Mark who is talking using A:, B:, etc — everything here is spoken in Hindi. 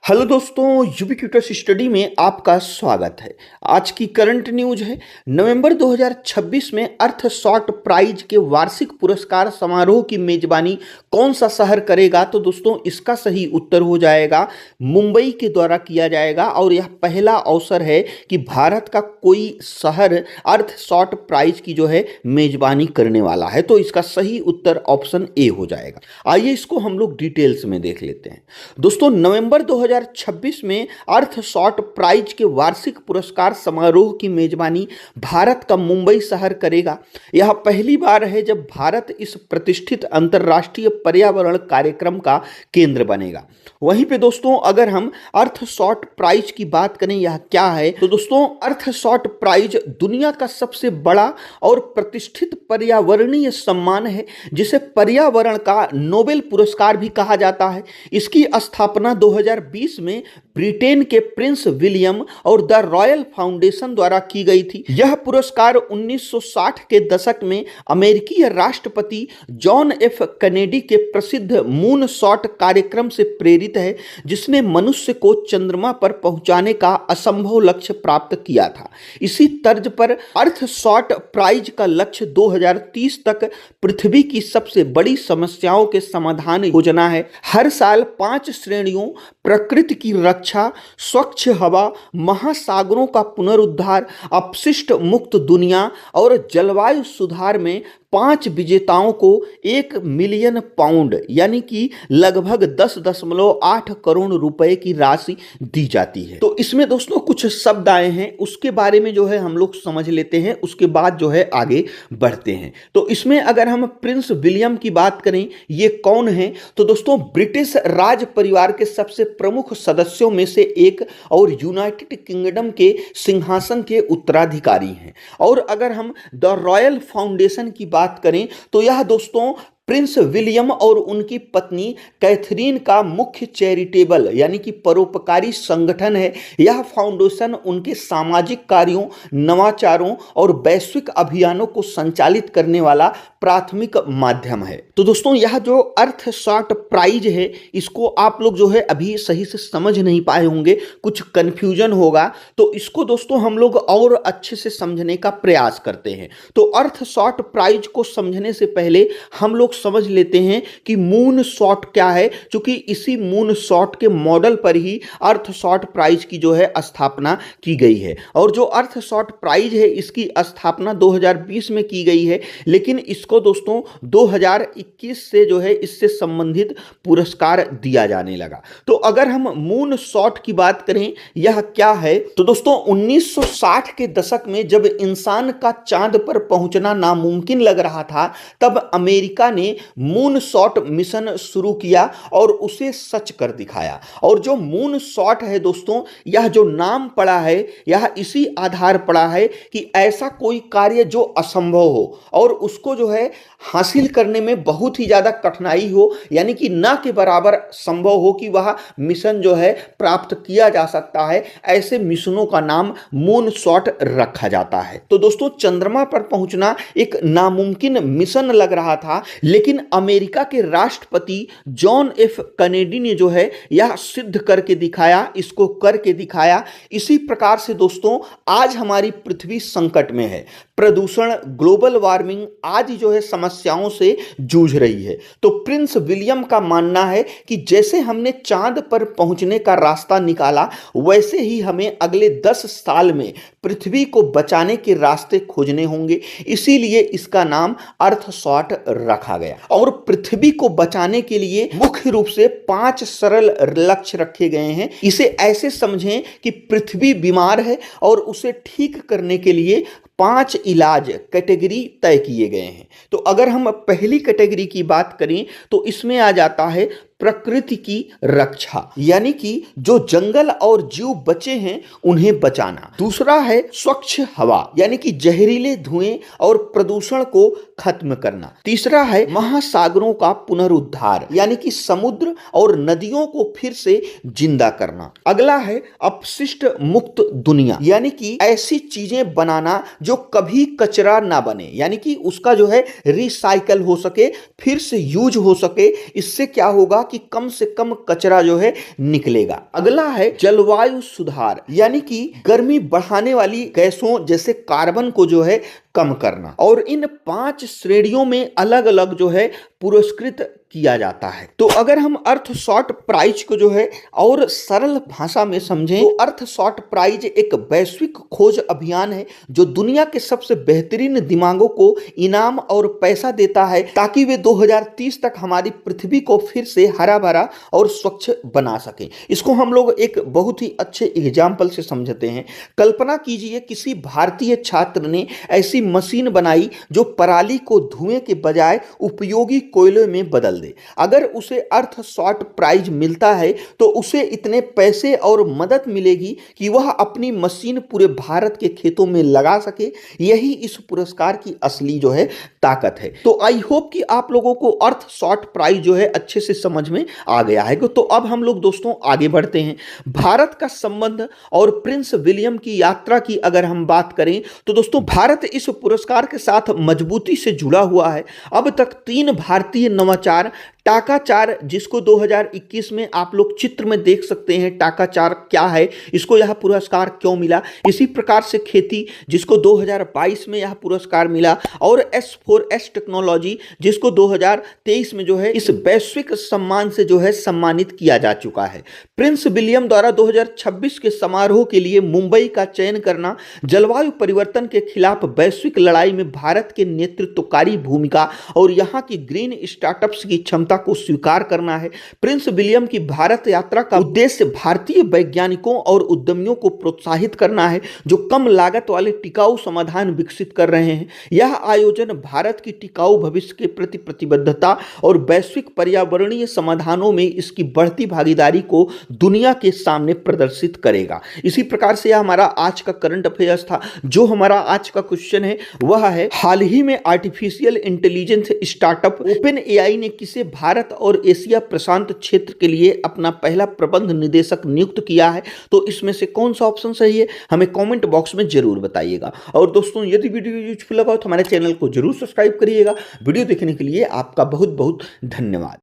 A: हेलो दोस्तों, यूबिक्विटस स्टडी में आपका स्वागत है। आज की करंट न्यूज है। नवंबर 2026 में अर्थ शॉर्ट प्राइज के वार्षिक पुरस्कार समारोह की मेजबानी कौन सा शहर करेगा? तो दोस्तों इसका सही उत्तर हो जाएगा मुंबई के द्वारा किया जाएगा और यह पहला अवसर है कि भारत का कोई शहर अर्थ शॉर्ट प्राइज की जो है मेजबानी करने वाला है। तो इसका सही उत्तर ऑप्शन ए हो जाएगा। आइए इसको हम लोग डिटेल्स में देख लेते हैं। दोस्तों नवंबर 2026 में अर्थ शॉर्ट प्राइज के वार्षिक पुरस्कार समारोह की मेजबानी भारत का मुंबई शहर करेगा। यह पहली बार है जब भारत इस प्रतिष्ठित अंतर्राष्ट्रीय पर्यावरण कार्यक्रम का केंद्र बनेगा। वहीं पे दोस्तों अगर हम अर्थ शॉर्ट प्राइज की बात करें यह क्या है, तो दोस्तों अर्थ शॉर्ट प्राइज दुनिया का सबसे बड़ा और प्रतिष्ठित पर्यावरणीय सम्मान है जिसे पर्यावरण का नोबेल पुरस्कार भी कहा जाता है। इसकी स्थापना 2020 में ब्रिटेन के प्रिंस विलियम और द रॉयल फाउंडेशन द्वारा की गई थी। यह पुरस्कार 1960 के दशक में अमेरिकी राष्ट्रपति जॉन एफ कैनेडी के प्रसिद्ध मून शॉट कार्यक्रम से प्रेरित है, जिसने मनुष्य को चंद्रमा पर पहुंचाने का असंभव लक्ष्य प्राप्त किया था। इसी तर्ज पर अर्थ शॉट प्राइज का लक्ष्य 2030 तक पृथ्वी की सबसे बड़ी समस्याओं के समाधान योजना है। हर साल 5 श्रेणियों प्रकृति की रक्षा, स्वच्छ हवा, महासागरों का पुनरुद्धार, अपशिष्ट मुक्त दुनिया और जलवायु सुधार में 5 विजेताओं को 1 मिलियन पाउंड यानी कि लगभग 10.8 करोड़ रुपए की राशि दी जाती है। तो इसमें दोस्तों कुछ शब्द आए हैं, उसके बारे में जो है हम लोग समझ लेते हैं, उसके बाद जो है आगे बढ़ते हैं। तो इसमें अगर हम प्रिंस विलियम की बात करें, ये कौन है? तो दोस्तों ब्रिटिश राज परिवार के सबसे प्रमुख सदस्यों में से एक और यूनाइटेड किंगडम के सिंहासन के उत्तराधिकारी हैं। और अगर हम द रॉयल फाउंडेशन की बात करें तो यह दोस्तों प्रिंस विलियम और उनकी पत्नी कैथरीन का मुख्य चैरिटेबल यानी कि परोपकारी संगठन है। यह फाउंडेशन उनके सामाजिक कार्यों, नवाचारों और वैश्विक अभियानों को संचालित करने वाला प्राथमिक माध्यम है। तो दोस्तों यह जो अर्थ शॉर्ट प्राइज है इसको आप लोग जो है अभी सही से समझ नहीं पाए होंगे, कुछ कंफ्यूजन होगा, तो इसको दोस्तों हम लोग और अच्छे से समझने का प्रयास करते हैं। तो अर्थ शॉर्ट प्राइज को समझने से पहले हम लोग समझ लेते हैं कि मून शॉट क्या है, क्योंकि इसी मून शॉट के मॉडल पर ही अर्थ शॉट प्राइज की जो है स्थापना की गई है। और जो अर्थ शॉट प्राइज है इसकी स्थापना 2020 में की गई है, लेकिन इसको दोस्तों 2021 से जो है इससे संबंधित पुरस्कार दिया जाने लगा। तो अगर हम मून शॉट की बात करें यह क्या है, तो दोस्तों 1960 के दशक में जब इंसान का चांद पर पहुंचना नामुमकिन लग रहा था, तब अमेरिका ने मून शॉट मिशन शुरू किया और उसे सच कर दिखाया। और जो मून शॉट है दोस्तों, यह जो नाम पड़ा है यह इसी आधार पड़ा है कि ऐसा कोई कार्य जो असंभव हो और उसको जो है हासिल करने में बहुत ही ज्यादा कठिनाई हो, यानी कि ना के बराबर संभव हो कि वह मिशन जो है प्राप्त किया जा सकता है, ऐसे मिशनों का नाम मून शॉट रखा जाता है। तो दोस्तों चंद्रमा पर पहुंचना एक नामुमकिन मिशन लग रहा था, लेकिन अमेरिका के राष्ट्रपति जॉन एफ कैनेडी ने जो है यह सिद्ध करके दिखाया, इसको करके दिखाया। इसी प्रकार से दोस्तों आज हमारी पृथ्वी संकट में है। प्रदूषण, ग्लोबल वार्मिंग आज जो है समस्याओं से जूझ रही है। तो प्रिंस विलियम का मानना है कि जैसे हमने चांद पर पहुंचने का रास्ता निकाला, वैसे ही हमें अगले 10 साल में पृथ्वी को बचाने के रास्ते खोजने होंगे। इसीलिए इसका नाम अर्थ शॉट रखा गया। और पृथ्वी को बचाने के लिए मुख्य रूप से 5 सरल लक्ष्य रखे गए हैं। इसे ऐसे समझें कि पृथ्वी बीमार है और उसे ठीक करने के लिए 5 इलाज कैटेगरी तय किए गए हैं। तो अगर हम पहली कैटेगरी की बात करें तो इसमें आ जाता है प्रकृति की रक्षा, यानी कि जो जंगल और जीव बचे हैं उन्हें बचाना। दूसरा है स्वच्छ हवा, यानी कि जहरीले धुएं और प्रदूषण को खत्म करना। तीसरा है महासागरों का पुनरुद्धार, यानी कि समुद्र और नदियों को फिर से जिंदा करना। अगला है अपशिष्ट मुक्त दुनिया, यानी कि ऐसी चीजें बनाना जो कभी कचरा ना बने, यानी कि उसका जो है रिसाइकल हो सके, फिर से यूज हो सके। इससे क्या होगा कि ताकि कम से कम कचरा जो है निकलेगा। अगला है जलवायु सुधार, यानी कि गर्मी बढ़ाने वाली गैसों जैसे कार्बन को जो है कम करना। और इन 5 श्रेणियों में अलग अलग जो है पुरस्कृत किया जाता है। तो अगर हम अर्थ शॉर्ट प्राइज को जो है और सरल भाषा में समझें तो अर्थ शॉर्ट प्राइज एक वैश्विक खोज अभियान है जो दुनिया के सबसे बेहतरीन दिमागों को इनाम और पैसा देता है ताकि वे 2030 तक हमारी पृथ्वी को फिर से हरा भरा और स्वच्छ बना सकें। इसको हम लोग एक बहुत ही अच्छे एग्जाम्पल से समझते हैं। कल्पना कीजिए किसी भारतीय छात्र ने ऐसी मशीन बनाई जो पराली को धुएं के बजाय उपयोगी कोयले में बदल दे। अगर उसे अर्थ शॉर्ट प्राइज मिलता है तो उसे इतने पैसे और मदद मिलेगी कि वह अपनी मशीन पूरे भारत के खेतों में लगा सके। यही इस पुरस्कार की असली जो है ताकत है। तो आई होप कि आप लोगों को अर्थ शॉर्ट प्राइज जो है अच्छे से समझ में आ गया है। तो अब हम लोग दोस्तों आगे बढ़ते हैं। भारत का संबंध और प्रिंस विलियम की यात्रा की अगर हम बात करें तो दोस्तों भारत इस पुरस्कार के साथ मजबूती से जुड़ा हुआ है। अब तक 3 भारतीय नवाचार टाका 4, जिसको 2021 में आप लोग चित्र में देख सकते हैं टाका 4 क्या है, इसको यह पुरस्कार क्यों मिला। इसी प्रकार से खेती, जिसको 2022 में यह पुरस्कार मिला, और S4S टेक्नोलॉजी, जिसको 2023 में जो है इस वैश्विक सम्मान से जो है सम्मानित किया जा चुका है। प्रिंस विलियम द्वारा 2026 के समारोह के लिए मुंबई का चयन करना, जलवायु परिवर्तन के खिलाफ वैश्विक लड़ाई में भारत के नेतृत्वकारी भूमिका और यहाँ की ग्रीन स्टार्टअप्स की क्षमता को स्वीकार करना है। प्रिंस विलियम की भारत यात्रा का उद्देश्य भारतीय वैज्ञानिकों और उद्यमियों को प्रोत्साहित करना है जो कम लागत वाले टिकाऊ समाधान विकसित कर रहे हैं। यह आयोजन भारत की टिकाऊ भविष्य के प्रति प्रतिबद्धता और वैश्विक पर्यावरणीय समाधानों में इसकी बढ़ती भागीदारी को दुनिया के सामने प्रदर्शित करेगा। इसी प्रकार से यह हमारा आज का करंट अफेयर्स था। जो हमारा आज का क्वेश्चन है वह है, हाल ही में artificial intelligence startup open AI ने किसे भारत और एशिया प्रशांत क्षेत्र के लिए अपना पहला प्रबंध निदेशक नियुक्त किया है? तो इसमें से कौन सा ऑप्शन सही है हमें कमेंट बॉक्स में जरूर बताइएगा। और दोस्तों यदि वीडियो यूजफुल लगा तो हमारे चैनल को जरूर सब्सक्राइब करिएगा। वीडियो देखने के लिए आपका बहुत बहुत धन्यवाद।